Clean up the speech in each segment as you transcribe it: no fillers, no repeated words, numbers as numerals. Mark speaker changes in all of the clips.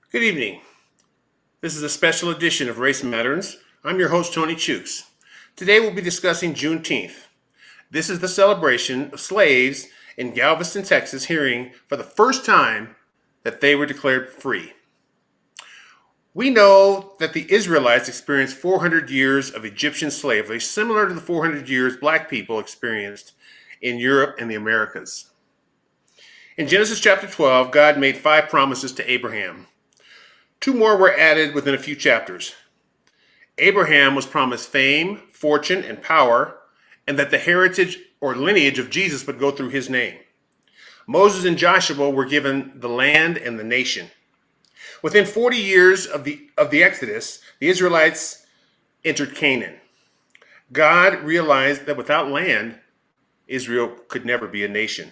Speaker 1: Good evening. This is a special edition of Race Matters. I'm your host, Tony Chooks. Today we'll be discussing Juneteenth. This is the celebration of slaves in Galveston, Texas, hearing for the first time that they were declared free. We know that the Israelites experienced 400 years of Egyptian slavery, similar to the 400 years black people experienced in Europe and the Americas. In Genesis chapter 12, God made 5 promises to Abraham. 2 more were added within a few chapters. Abraham was promised fame, fortune, and power, and that the heritage or lineage of Jesus would go through his name. Moses and Joshua were given the land and the nation. Within 40 years of the Exodus, the Israelites entered Canaan. God realized that without land, Israel could never be a nation.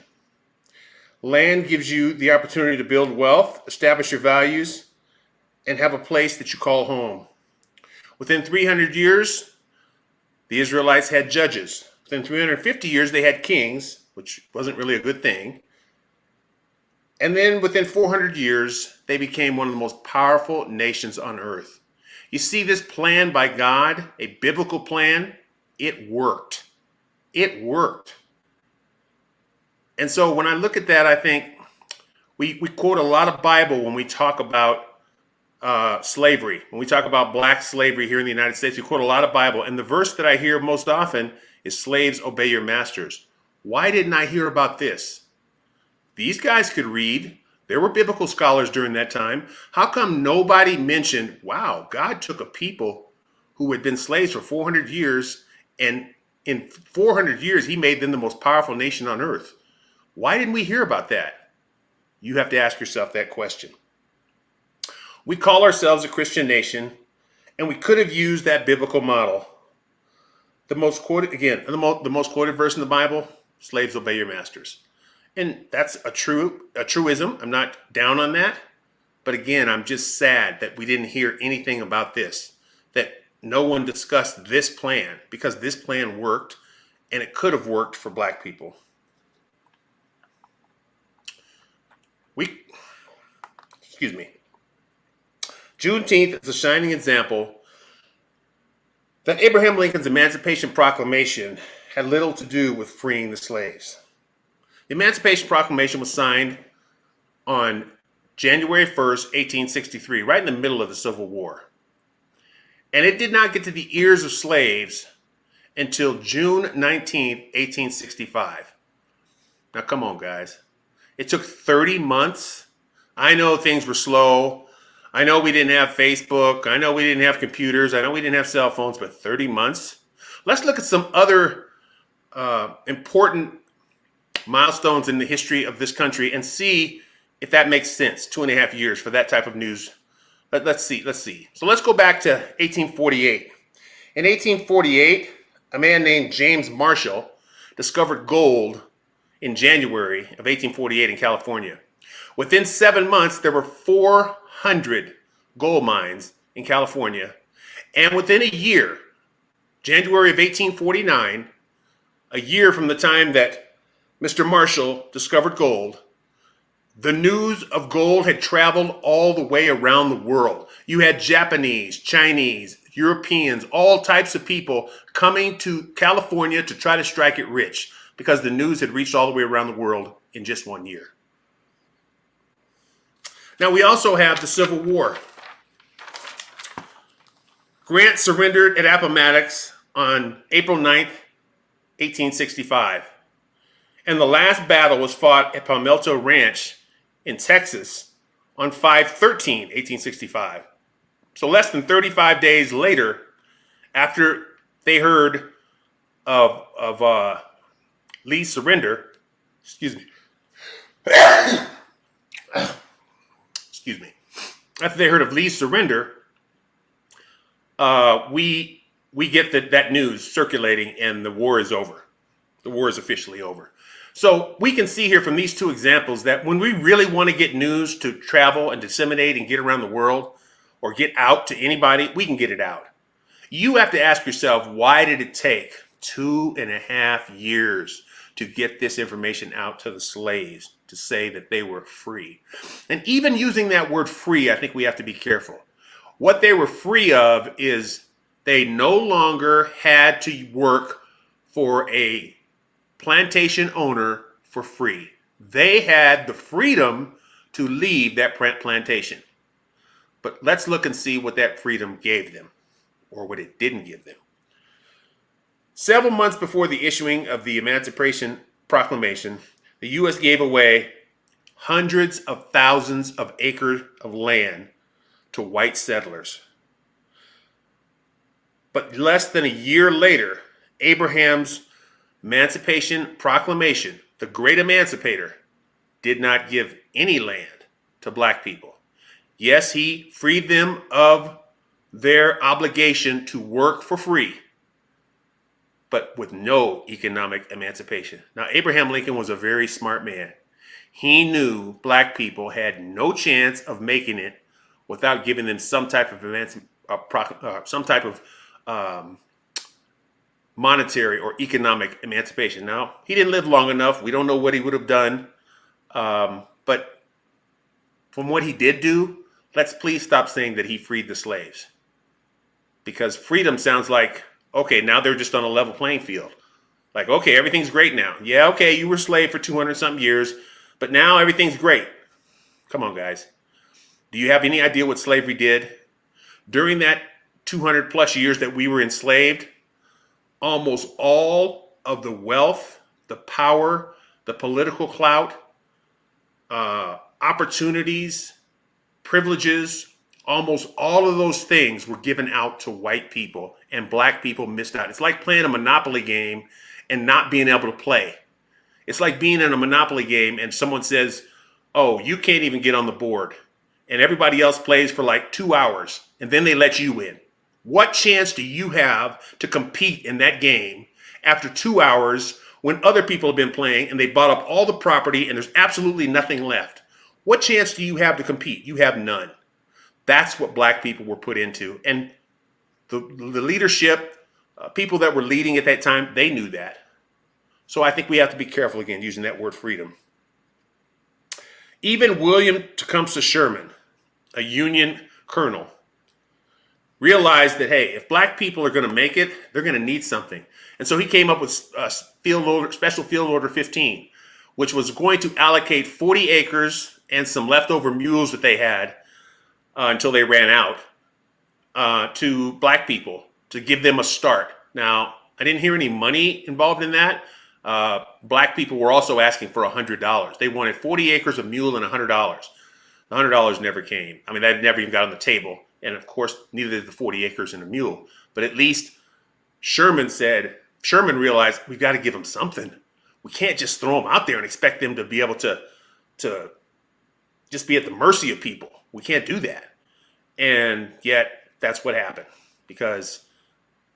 Speaker 1: Land gives you the opportunity to build wealth, establish your values, and have a place that you call home. Within 300 years, the Israelites had judges. Within 350 years, they had kings, which wasn't really a good thing. And then within 400 years, they became one of the most powerful nations on earth. You see, this plan by God, a biblical plan, it worked. It worked. And so when I look at that, I think we quote a lot of Bible when we talk about slavery. When we talk about black slavery here in the United States, we quote a lot of Bible. And the verse that I hear most often is slaves, obey your masters. Why didn't I hear about this? These guys could read. There were biblical scholars during that time. How come nobody mentioned, wow, God took a people who had been slaves for 400 years, and in 400 years, he made them the most powerful nation on earth? Why didn't we hear about that? You have to ask yourself that question. We call ourselves a Christian nation, and we could have used that biblical model. The most quoted, again, the most quoted verse in the Bible, slaves obey your masters. And that's a truism. I'm not down on that. But again, I'm just sad that we didn't hear anything about this, that no one discussed this plan, because this plan worked, and it could have worked for black people. Juneteenth is a shining example that Abraham Lincoln's Emancipation Proclamation had little to do with freeing the slaves. The Emancipation Proclamation was signed on January 1st, 1863, right in the middle of the Civil War. And it did not get to the ears of slaves until June 19th, 1865. Now, come on, guys. It took 30 months. I know things were slow. I know we didn't have Facebook. I know we didn't have computers. I know we didn't have cell phones, but 30 months? Let's look at some other important milestones in the history of this country and see if that makes sense. 2.5 years for that type of news. Let's see. So let's go back to 1848. In 1848, a man named James Marshall discovered gold in January of 1848 in California. Within 7 months, there were 400 gold mines in California. And within a year, January of 1849, a year from the time that Mr. Marshall discovered gold, the news of gold had traveled all the way around the world. You had Japanese, Chinese, Europeans, all types of people coming to California to try to strike it rich because the news had reached all the way around the world in just 1 year. Now, we also have the Civil War. Grant surrendered at Appomattox on April 9th, 1865. And the last battle was fought at Palmetto Ranch in Texas on 5/13/1865. So less than 35 days later, after they heard of Lee's surrender, after they heard of Lee's surrender, we get that news circulating, and the war is over. The war is officially over. So we can see here from these 2 examples that when we really want to get news to travel and disseminate and get around the world or get out to anybody, we can get it out. You have to ask yourself, why did it take 2.5 years to get this information out to the slaves? to say that they were free. And even using that word free, I think we have to be careful. What they were free of is they no longer had to work for a plantation owner for free. They had the freedom to leave that plantation. But let's look and see what that freedom gave them, or what it didn't give them. Several months before the issuing of the Emancipation Proclamation, the U.S. gave away hundreds of thousands of acres of land to white settlers. But less than a year later, Abraham's Emancipation Proclamation, the great emancipator, did not give any land to black people. Yes, he freed them of their obligation to work for free, but with no economic emancipation. Now, Abraham Lincoln was a very smart man. He knew black people had no chance of making it without giving them some type of monetary or economic emancipation. Now, he didn't live long enough. We don't know what he would have done. But from what he did do, let's please stop saying that he freed the slaves. Because freedom sounds like, okay, now they're just on a level playing field. Like, okay, everything's great now. Yeah, okay, you were a slave for 200 something years, but now everything's great. Come on, guys. Do you have any idea what slavery did? During that 200 plus years that we were enslaved, almost all of the wealth, the power, the political clout, opportunities, privileges, almost all of those things were given out to white people, and black people missed out. It's like playing a Monopoly game and not being able to play. It's like being in a Monopoly game and someone says, oh, you can't even get on the board. And everybody else plays for like 2 hours and then they let you in. What chance do you have to compete in that game after 2 hours when other people have been playing and they bought up all the property and there's absolutely nothing left? What chance do you have to compete? You have none. That's what black people were put into. And the leadership, people that were leading at that time, they knew that. So I think we have to be careful again using that word freedom. Even William Tecumseh Sherman, a Union colonel, realized that, hey, if black people are going to make it, they're going to need something. And so he came up with Special Field Order 15, which was going to allocate 40 acres and some leftover mules that they had until they ran out to black people to give them a start. Now, I didn't hear any money involved in that. Black people were also asking for $100. They wanted 40 acres of mule and $100. The $100 never came. I mean, that never even got on the table. And of course, neither did the 40 acres and a mule. But at least Sherman realized we've got to give them something. We can't just throw them out there and expect them to be able to just be at the mercy of people. We can't do that. And yet that's what happened, because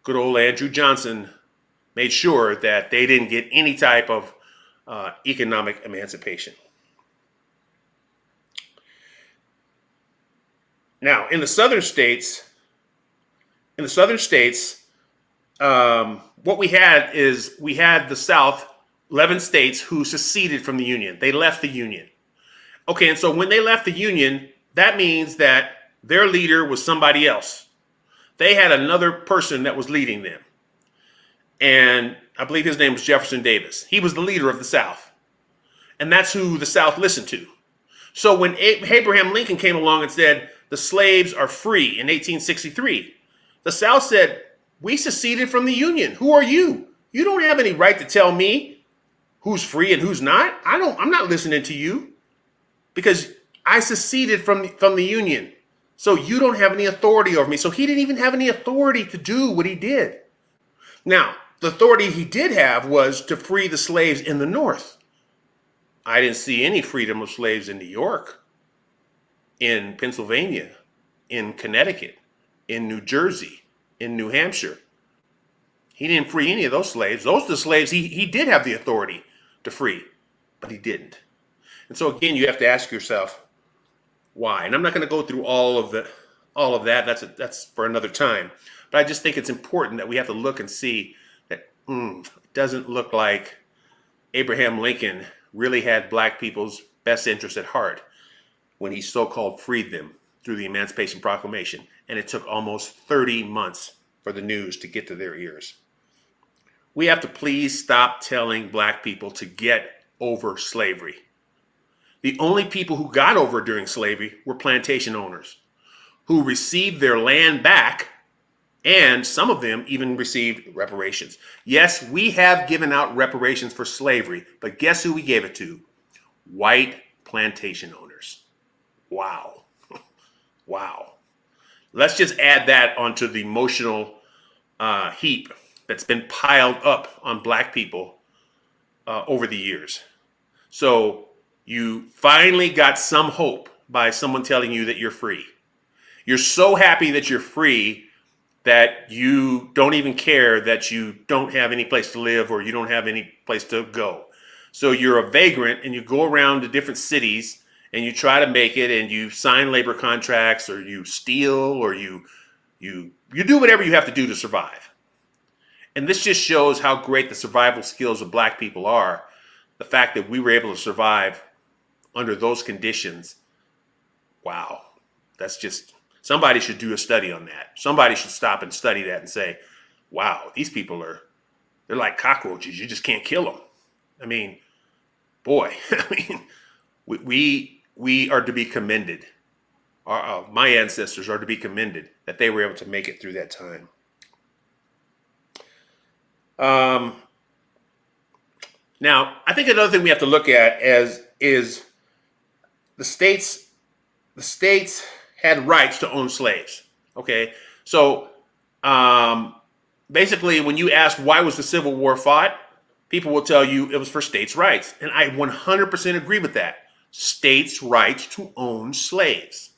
Speaker 1: good old Andrew Johnson made sure that they didn't get any type of economic emancipation. Now, in the southern states, what we had the South, 11 states who seceded from the Union. They left the Union. Okay, and so when they left the Union, that means that their leader was somebody else. They had another person that was leading them. And I believe his name was Jefferson Davis. He was the leader of the South. And that's who the South listened to. So when Abraham Lincoln came along and said, the slaves are free in 1863, the South said, we seceded from the Union. Who are you? You don't have any right to tell me who's free and who's not. I'm not listening to you, because I seceded from the Union. So you don't have any authority over me. So he didn't even have any authority to do what he did. Now, the authority he did have was to free the slaves in the North. I didn't see any freedom of slaves in New York, in Pennsylvania, in Connecticut, in New Jersey, in New Hampshire. He didn't free any of those slaves. Those are the slaves he did have the authority to free, but he didn't. And so again, you have to ask yourself, why? And I'm not going to go through all of that. That's for another time. But I just think it's important that we have to look and see that it doesn't look like Abraham Lincoln really had black people's best interest at heart when he so-called freed them through the Emancipation Proclamation. And it took almost 30 months for the news to get to their ears. We have to please stop telling black people to get over slavery. The only people who got over during slavery were plantation owners who received their land back, and some of them even received reparations. Yes, we have given out reparations for slavery, but guess who we gave it to? White plantation owners. Wow. Wow. Let's just add that onto the emotional heap that's been piled up on black people over the years. So you finally got some hope by someone telling you that you're free. You're so happy that you're free that you don't even care that you don't have any place to live or you don't have any place to go. So you're a vagrant and you go around to different cities and you try to make it, and you sign labor contracts, or you steal, or you do whatever you have to do to survive. And this just shows how great the survival skills of black people are. The fact that we were able to survive under those conditions. Wow. That's just, somebody should do a study on that. Somebody should stop and study that and say, wow, these people they're like cockroaches. You just can't kill them. I mean, boy, we are to be commended. My ancestors are to be commended that they were able to make it through that time. Now, I think another thing we have to look at is the states had rights to own slaves. Okay, so basically, when you ask why was the Civil War fought, people will tell you it was for states' rights, and I 100% agree with that. States' rights to own slaves.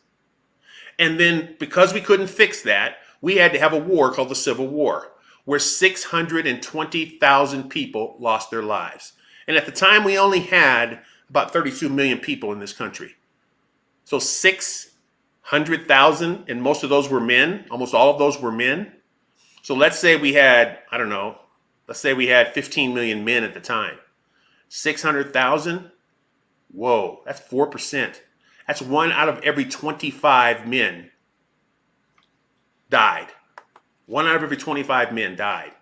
Speaker 1: And then because we couldn't fix that, we had to have a war called the Civil War, where 620,000 people lost their lives. And at the time, we only had about 32 million people in this country. So 600,000, and most of those were men. Almost all of those were men. So let's say we had, I don't know, let's say we had 15 million men at the time. 600,000? Whoa, that's 4%. That's 1 out of every 25 men died. 1 out of every 25 men died.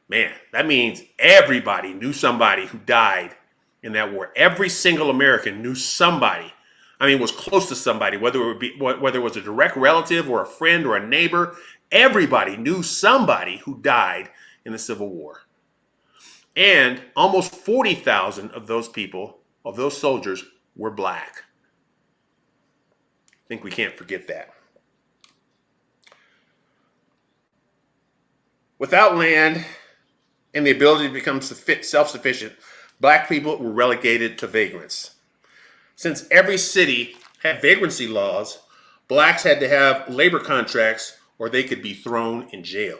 Speaker 1: Man, that means everybody knew somebody who died in that war. Every single American knew somebody. I mean, was close to somebody, whether it was a direct relative or a friend or a neighbor. Everybody knew somebody who died in the Civil War. And almost 40,000 of those people, of those soldiers, were black. I think we can't forget that. Without land and the ability to become self-sufficient, black people were relegated to vagrants. Since every city had vagrancy laws, blacks had to have labor contracts or they could be thrown in jail.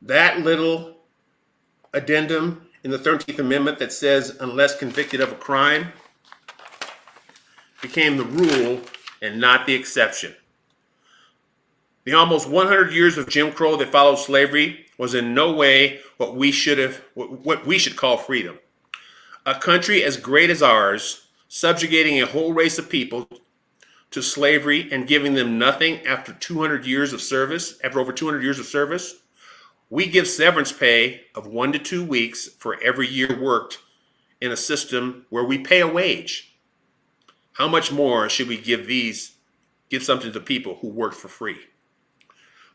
Speaker 1: That little addendum in the 13th Amendment that says, unless convicted of a crime, became the rule and not the exception. The almost 100 years of Jim Crow that followed slavery was in no way what we should call freedom. A country as great as ours, subjugating a whole race of people to slavery and giving them nothing after 200 years of service, after over 200 years of service, we give severance pay of 1 to 2 weeks for every year worked in a system where we pay a wage. How much more should we give something to people who work for free?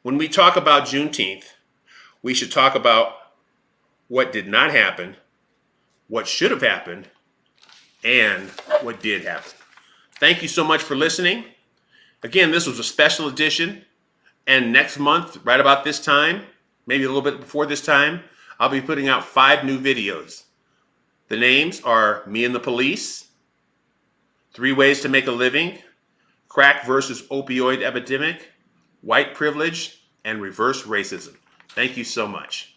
Speaker 1: When we talk about Juneteenth, we should talk about what did not happen, what should have happened, and what did happen. Thank you so much for listening. Again, this was a special edition, and next month, right about this time, maybe a little bit before this time, I'll be putting out 5 new videos. The names are Me and the Police, 3 Ways to Make a Living, Crack versus Opioid Epidemic, White Privilege, and Reverse Racism. Thank you so much.